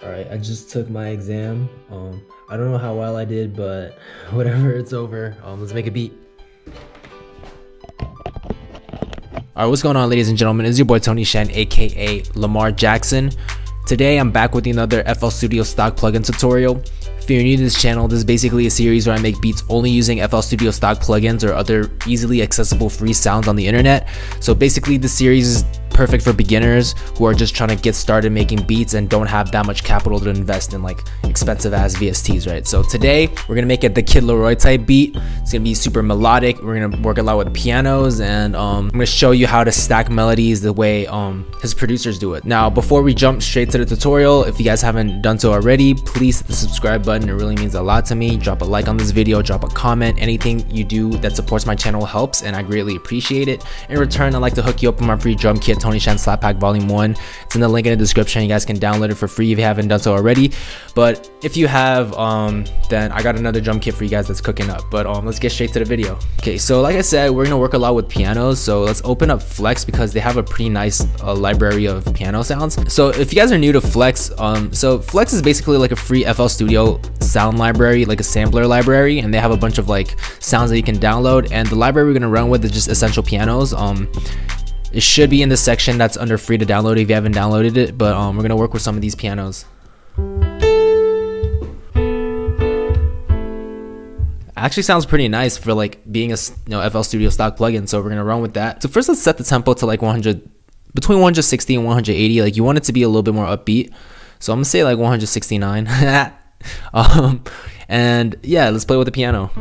Alright, I just took my exam. I don't know how well I did, but whatever, it's over. Let's make a beat. Alright, what's going on, ladies and gentlemen? It's your boy Tony Shen, aka Lamar Jackson. Today I'm back with another FL Studio stock plugin tutorial. If you're new to this channel, this is basically a series where I make beats only using FL Studio stock plugins or other easily accessible free sounds on the internet. So basically this series is perfect for beginners who are just trying to get started making beats and don't have that much capital to invest in like expensive ass VSTs, right? So today we're gonna make it the Kid Laroi Type Beat. It's gonna be super melodic. We're gonna work a lot with pianos, and I'm gonna show you how to stack melodies the way his producers do it. Now, before we jump straight to the tutorial, if you guys haven't done so already, please hit the subscribe button. It really means a lot to me. Drop a like on this video, drop a comment. Anything you do that supports my channel helps, and I greatly appreciate it. In return, I'd like to hook you up with my free drum kit, Tony Shen Slap Pack Volume 1. It's in the link in the description. You guys can download it for free if you haven't done so already. But if you have, then I got another drum kit for you guys that's cooking up. But let's get straight to the video. Okay, so like I said, we're gonna work a lot with pianos. So let's open up Flex because they have a pretty nice library of piano sounds. So if you guys are new to Flex, so Flex is basically like a free FL Studio sound library, like a sampler library, and they have a bunch of like sounds that you can download. And the library we're gonna run with is just essential pianos. It should be in the section that's under free to download if you haven't downloaded it, but we're gonna work with some of these pianos. Actually sounds pretty nice for like being a FL Studio stock plugin, so we're gonna run with that. So first let's set the tempo to like 100, between 160 and 180. Like you want it to be a little bit more upbeat, so I'm gonna say like 169. And yeah, let's play with the piano.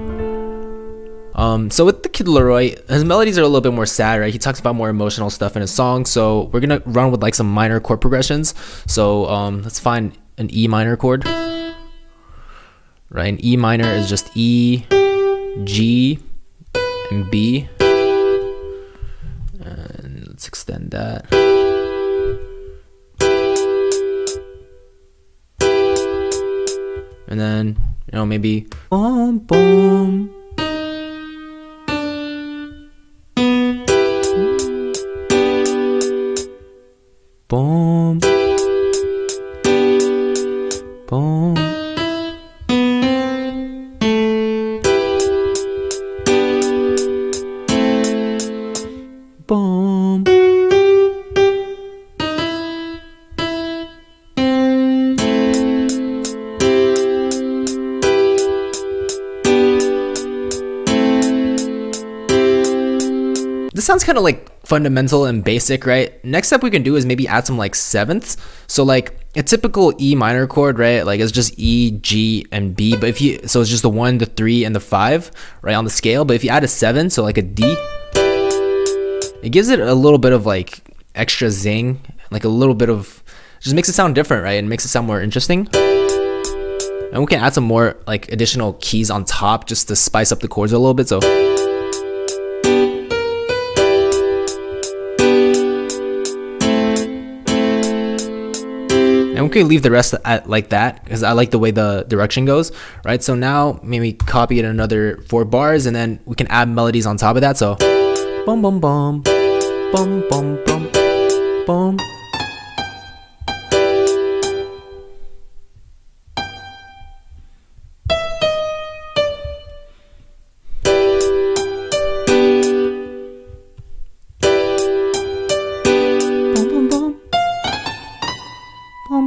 So with the Kid Laroi, his melodies are a little bit more sad, right? He talks about more emotional stuff in his song, so we're gonna run with like some minor chord progressions. So let's find an E minor chord, right? An E minor is just E, G, and B, and let's extend that. And then, maybe boom, boom. Boom, boom, boom. This sounds kind of like fundamental and basic, right? Next step we can do is maybe add some like sevenths. So like a typical E minor chord, right? Like it's just E, G, and B. But so it's just the 1, the 3, and the 5, right, on the scale. But if you add a 7, so like a D, it gives it a little bit of like extra zing, like a little bit of, just makes it sound different, right? And makes it sound more interesting. And we can add some more like additional keys on top just to spice up the chords a little bit. So and we can leave the rest at like that because I like the way the direction goes, right? So now maybe copy it another 4 bars, and then we can add melodies on top of that. So boom, boom, boom, boom, boom, boom, boom.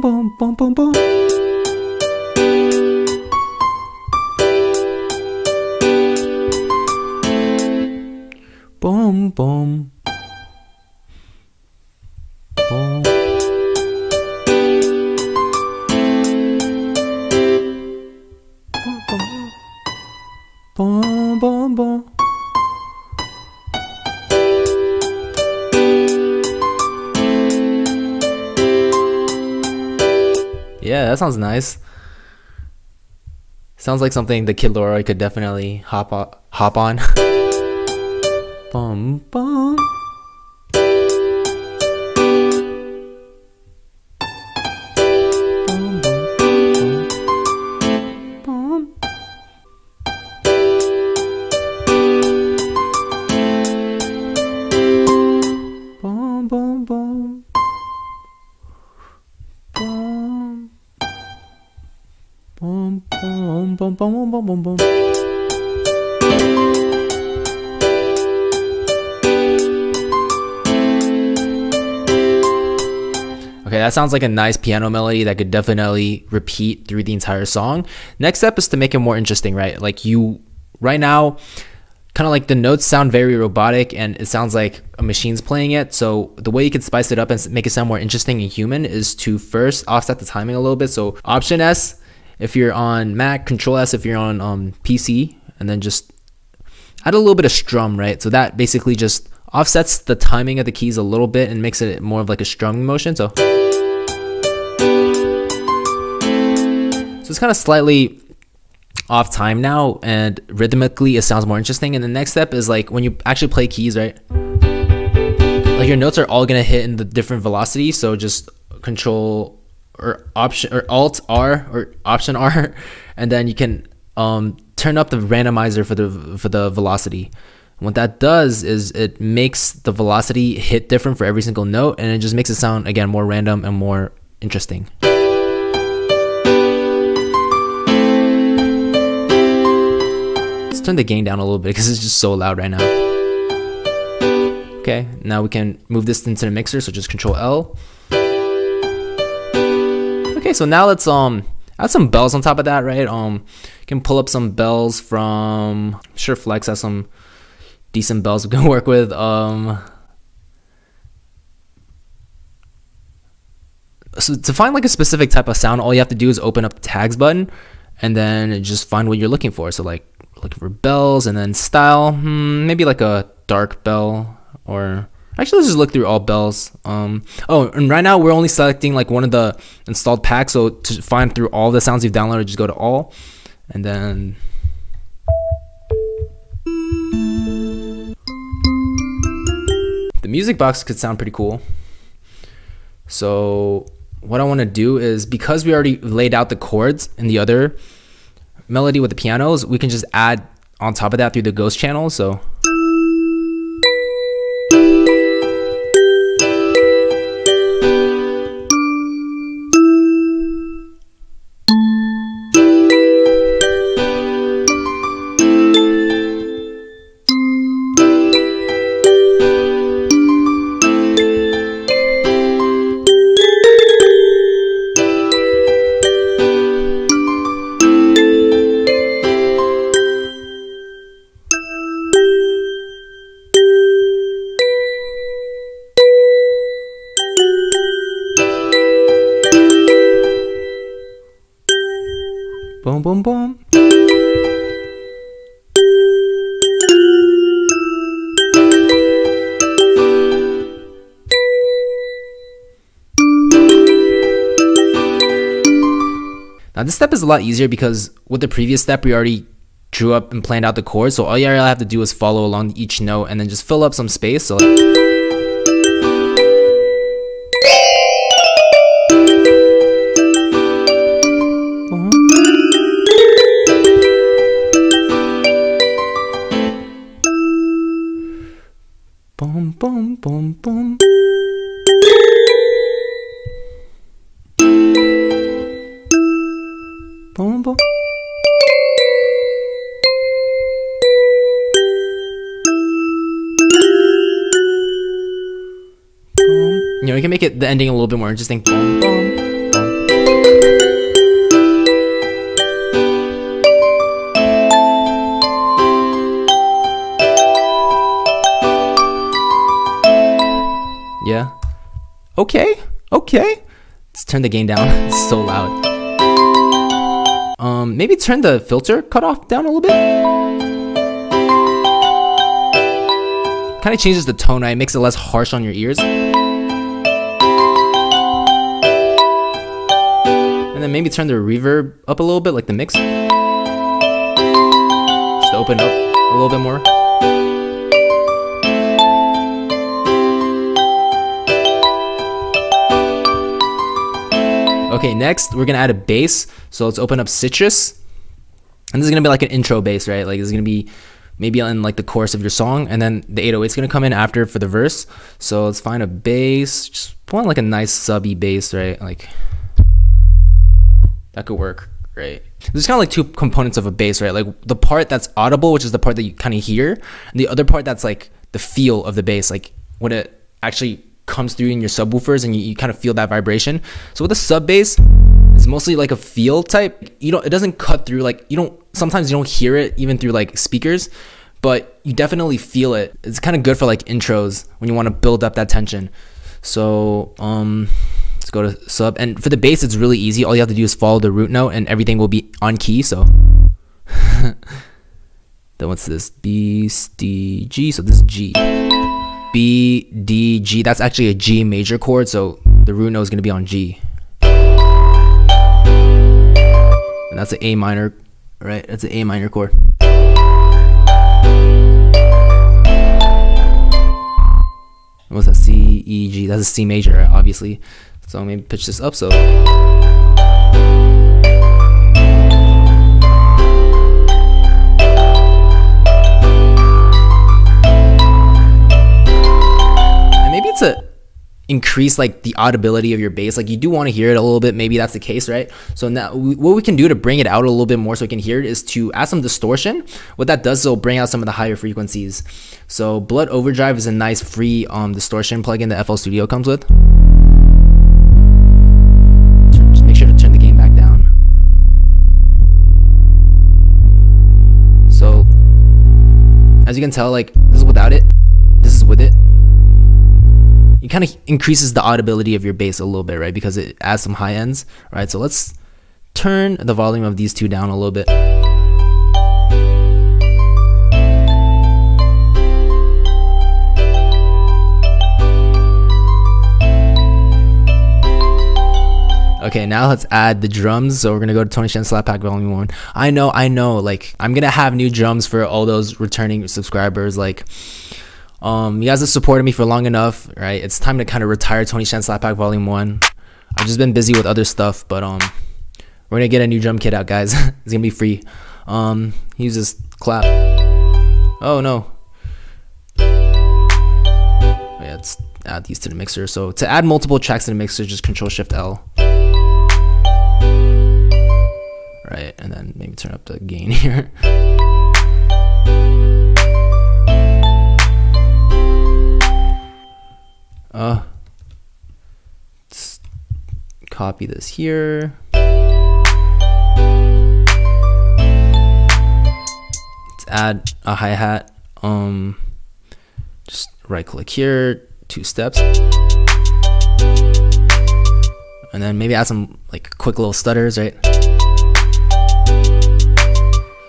Boom, boom, boom, boom. Boom, boom. Boom. Boom, boom, boom. Yeah, that sounds nice. Sounds like something the Kid Laroi could definitely hop on. Bum, bum. Boom, boom, boom. Boom. Boom, boom, boom, boom, boom, boom, boom. Okay, that sounds like a nice piano melody that could definitely repeat through the entire song. Next step is to make it more interesting, right? Like right now, kind of like the notes sound very robotic and it sounds like a machine's playing it. So the way you can spice it up and make it sound more interesting and human is to first offset the timing a little bit. So Option S if you're on Mac, Control S if you're on PC, and then just add a little bit of strum, right? So that basically just offsets the timing of the keys a little bit and makes it more of like a strumming motion. So it's kind of slightly off time now, and rhythmically it sounds more interesting. And the next step is like when you actually play keys, right? Like your notes are all gonna hit in the different velocity. So just Control or Option or Alt R or Option R, and then you can turn up the randomizer for the velocity. And what that does is it makes the velocity hit different for every single note, and it just makes it sound again more random and more interesting. Let's turn the gain down a little bit because it's just so loud right now. Okay, now we can move this into the mixer, so just Control L. Okay, so now let's add some bells on top of that, right? You can pull up some bells from, I'm sure Flex has some decent bells we can work with. So to find like a specific type of sound, all you have to do is open up the tags button and then just find what you're looking for. So like looking for bells, and then style, maybe like a dark bell, or actually let's just look through all bells. Oh, and right now we're only selecting like one of the installed packs. So to find through all the sounds you've downloaded, just go to all, and then the music box could sound pretty cool. So what I want to do is, because we already laid out the chords in the other melody with the pianos, we can just add on top of that through the ghost channel. So boom, boom, boom. Now this step is a lot easier because with the previous step we already drew up and planned out the chords. So all you really have to do is follow along each note and then just fill up some space. So like, boom, boom, boom, boom. Boom, boom. Boom. You know, you can make it the ending a little bit more interesting. Boom, boom, boom. Yeah. Okay. Let's turn the gain down. It's so loud. Maybe turn the filter cutoff down a little bit. Kind of changes the tone, right? It makes it less harsh on your ears. And then maybe turn the reverb up a little bit, like the mix. Just to open up a little bit more. Okay, next we're gonna add a bass. So let's open up Citrus, and this is gonna be like an intro bass, right? Like this is gonna be maybe in like the chorus of your song, and then the 808 is gonna come in after for the verse. So let's find a bass. Just want like a nice subby bass, right? Like that could work right? There's kind of like two components of a bass, right? Like the part that's audible, which is the part that you kind of hear, and the other part that's like the feel of the bass, like when it actually comes through in your subwoofers and you kind of feel that vibration. So with a sub bass, it's mostly like a feel type. It doesn't cut through, like sometimes you don't hear it even through like speakers, but you definitely feel it. It's kind of good for like intros when you want to build up that tension. So let's go to sub, and for the bass it's really easy. All you have to do is follow the root note and everything will be on key. So then what's this? B, D, G. So this is G. B, D, G. That's actually a G major chord, so the root note is going to be on G. And that's an A minor, right? That's an A minor chord. What's that? C, E, G. That's a C major, obviously. So maybe pitch this up. So to increase like the audibility of your bass, like you do want to hear it a little bit, maybe that's the case, right? So now what we can do to bring it out a little bit more so we can hear it is to add some distortion. What that does is it'll bring out some of the higher frequencies. So Blood Overdrive is a nice free distortion plugin that FL Studio comes with. Just make sure to turn the gain back down. So as you can tell, like this is without it, this is with it. It kind of increases the audibility of your bass a little bit, right? Because it adds some high ends, right? So let's turn the volume of these two down a little bit. Okay, now let's add the drums. So we're gonna go to Tony Shen Slap Pack Volume 1. I know, like I'm gonna have new drums for all those returning subscribers. Like you guys have supported me for long enough, right? It's time to kind of retire Tony Shen Slap Pack Volume 1. I've just been busy with other stuff, but we're gonna get a new drum kit out, guys. It's gonna be free. Use this clap. Oh no. Yeah, let's add these to the mixer. So to add multiple tracks to the mixer, just Control-Shift-L. Right, and then maybe turn up the gain here. Let's copy this here. Let's add a hi-hat. Just right click here, 2 steps. And then maybe add some like quick little stutters, right?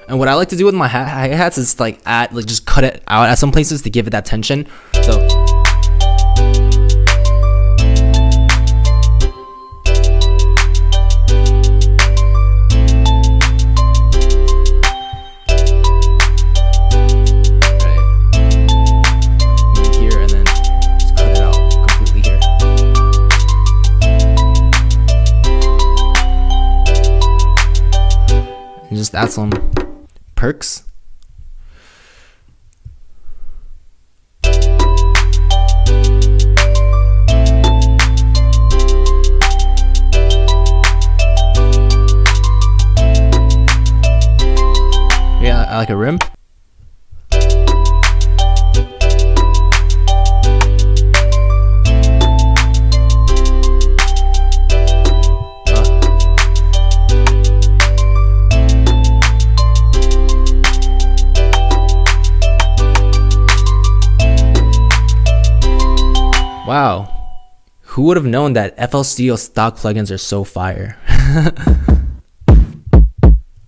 And what I like to do with my hi-hats is like just cut it out at some places to give it that tension. So just add some perks. Yeah, I like a rim. Wow, who would have known that FL Studio stock plugins are so fire?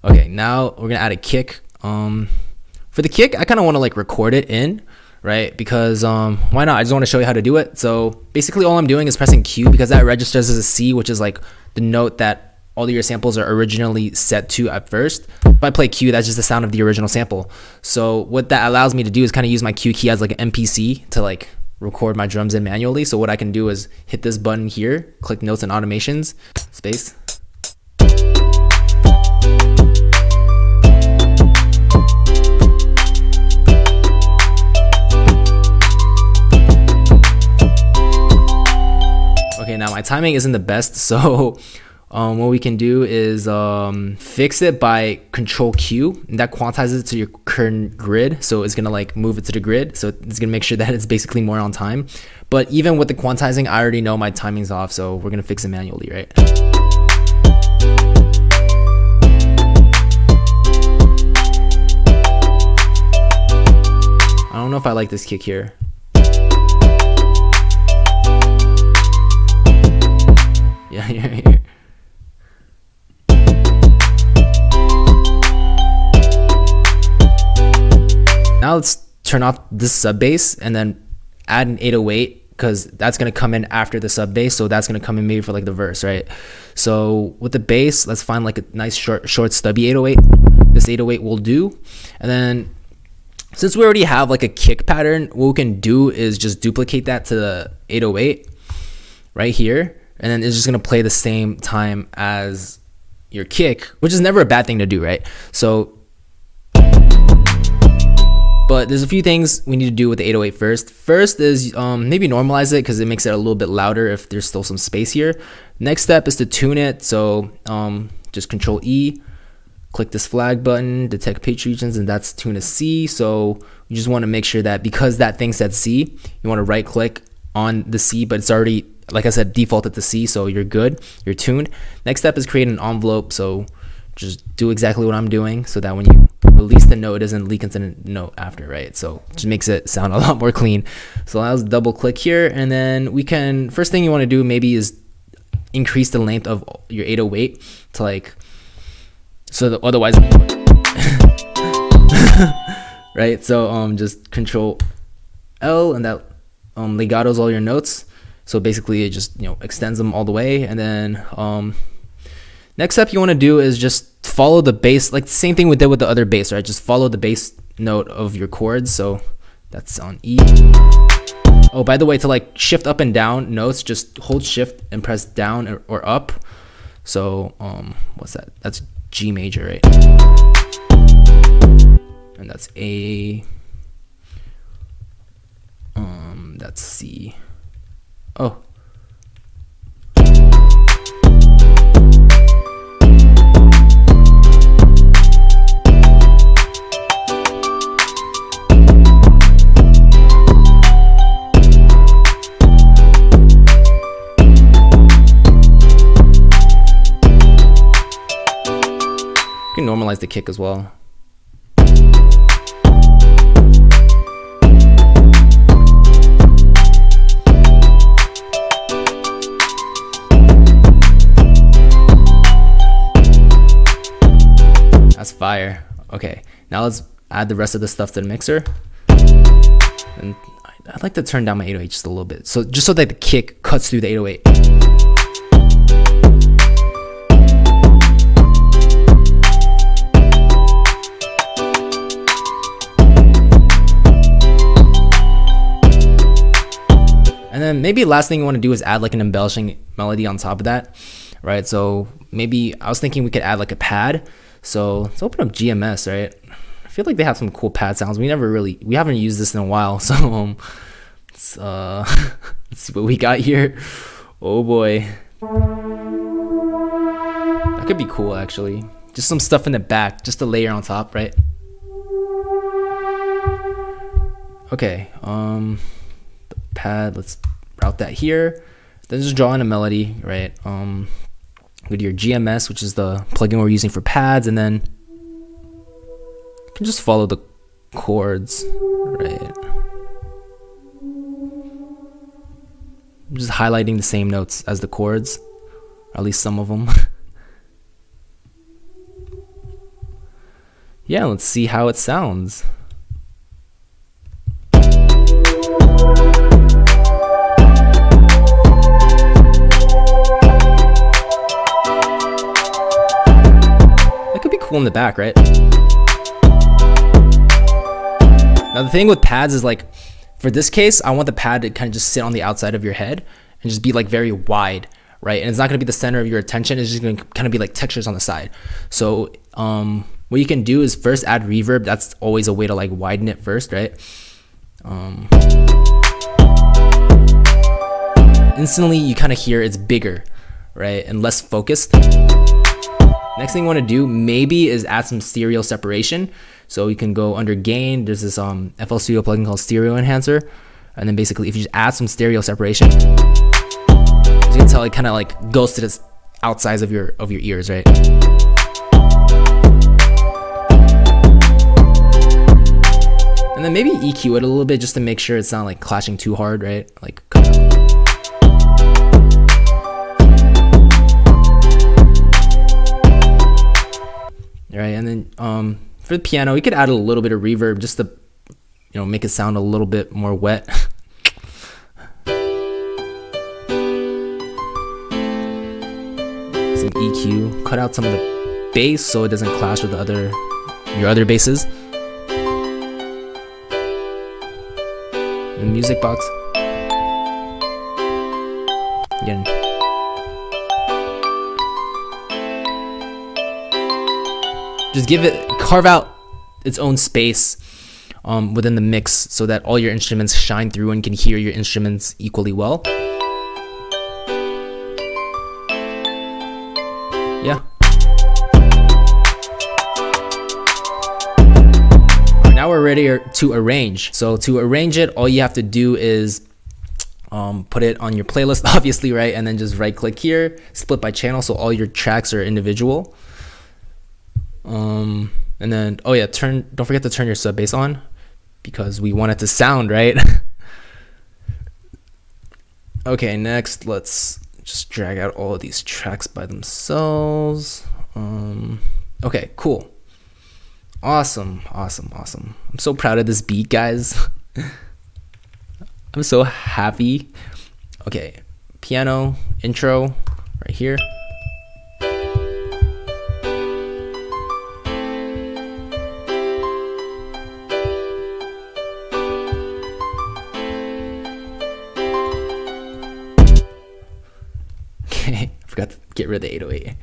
Okay, now we're gonna add a kick. For the kick, I kind of want to like record it in, right? Because why not? I just want to show you how to do it. So basically all I'm doing is pressing Q because that registers as a C, which is like the note that all of your samples are originally set to at first. If I play Q, that's just the sound of the original sample. So what that allows me to do is kind of use my Q key as like an MPC to like record my drums in manually. So what I can do is hit this button here, click notes and automations, space. Okay, now my timing isn't the best, so what we can do is fix it by Control Q, and that quantizes it to your current grid. So it's gonna like move it to the grid. So it's gonna make sure that it's basically more on time. But even with the quantizing, I already know my timing's off, so we're gonna fix it manually, right? I don't know if I like this kick here. Yeah, yeah. Now let's turn off this sub bass and then add an 808, because that's gonna come in after the sub bass, so that's gonna come in maybe for like the verse, right? So with the bass, let's find like a nice short stubby 808. This 808 will do, and then since we already have like a kick pattern, what we can do is just duplicate that to the 808 right here, and then it's just gonna play the same time as your kick, which is never a bad thing to do, right? So but there's a few things we need to do with the 808 first. First is maybe normalize it, because it makes it a little bit louder if there's still some space here. Next step is to tune it. So just Control E, click this flag button, detect pitch regions, and that's tune to C. So you just want to make sure that because that thing said C, you want to right click on the C, but it's already, like I said, defaulted to C, so you're good, you're tuned. Next step is create an envelope. So just do exactly what I'm doing, so that when you release the note, it doesn't leak into the note after, right? So it just makes it sound a lot more clean. So I'll double click here, and then we can, first thing you want to do maybe is increase the length of your 808 to like, so that otherwise right? So just Control L, and that legatos all your notes. So basically it just, you know, extends them all the way. And then next step you want to do is just follow the bass, like the same thing we did with the other bass, right? Just follow the bass note of your chords. So that's on E. Oh, by the way, to like shift up and down notes, just hold shift and press down or up. So what's that? That's G major, right? And that's A. That's C. Oh. You can normalize the kick as well. That's fire. Okay, now let's add the rest of the stuff to the mixer. And I'd like to turn down my 808 just a little bit, so just so that the kick cuts through the 808. And then maybe last thing you want to do is add like an embellishing melody on top of that, right? So maybe I was thinking we could add like a pad. So let's open up GMS, right? I feel like they have some cool pad sounds. We haven't used this in a while. So let's see what we got here. Oh boy, that could be cool actually. Just some stuff in the back, just a layer on top, right? Okay, the pad, let's route that here. Then just draw in a melody, right? Go to your GMS, which is the plugin we're using for pads, and then you can just follow the chords, right? I'm just highlighting the same notes as the chords, or at least some of them. Yeah, let's see how it sounds. In the back, right? Now the thing with pads is like, for this case, I want the pad to kind of just sit on the outside of your head and just be like very wide, right? And it's not going to be the center of your attention. It's just going to kind of be like textures on the side. So what you can do is first add reverb. That's always a way to like widen it first, right? Instantly you kind of hear it's bigger, right, and less focused. Next thing you want to do maybe is add some stereo separation. So you can go under gain, there's this FL Studio plugin called Stereo Enhancer, and then basically if you just add some stereo separation, as you can tell, it kind of like goes to the outsides of your ears, right? And then maybe EQ it a little bit just to make sure it's not like clashing too hard, right? Like cut out. Right, and then for the piano, you could add a little bit of reverb just to, you know, make it sound a little bit more wet. Some EQ, cut out some of the bass so it doesn't clash with your other basses. The music box. Again. Just carve out its own space within the mix so that all your instruments shine through and can hear your instruments equally well. Yeah. Now we're ready to arrange. So to arrange it, all you have to do is put it on your playlist, obviously, right? And then just right click here, split by channel, so all your tracks are individual. And then, oh yeah, don't forget to turn your sub bass on because we want it to sound right. Okay, next let's just drag out all of these tracks by themselves. Okay, cool. Awesome. I'm so proud of this beat, guys. I'm so happy. Okay, piano intro right here. Okay, I forgot to get rid of the 808.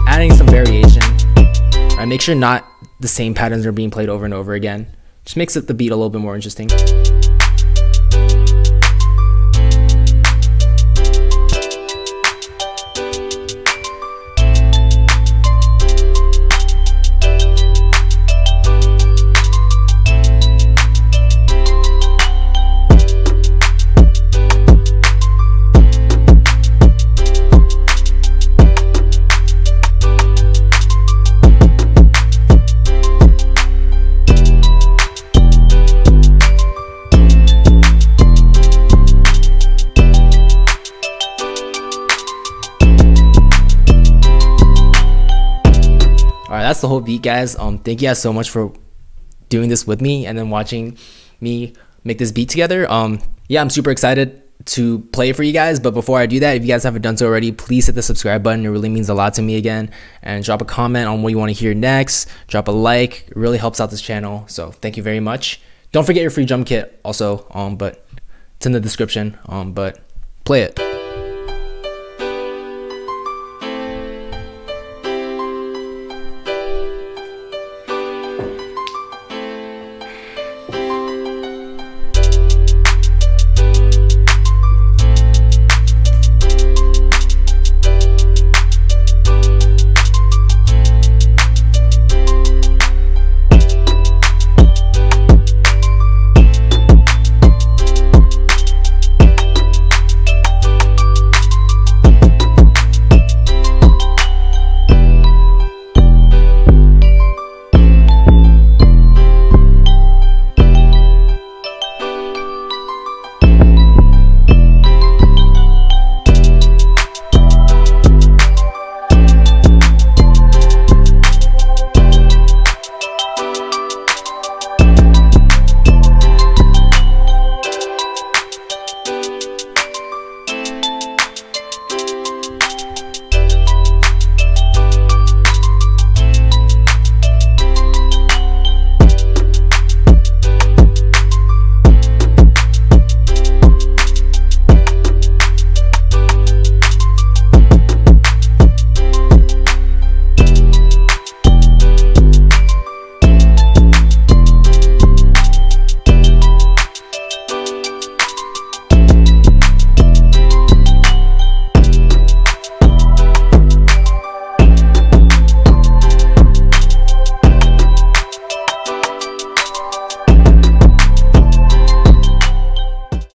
Adding some variation. Right, make sure not the same patterns are being played over and over again. Just makes the beat a little bit more interesting. Alright, that's the whole beat, guys. Thank you guys so much for doing this with me and then watching me make this beat together. Yeah, I'm super excited to play it for you guys, but before I do that, if you guys haven't done so already, please hit the subscribe button. It really means a lot to me again, and drop a comment on what you want to hear next. Drop a like. It really helps out this channel, so thank you very much. Don't forget your free drum kit also, but it's in the description, but play it.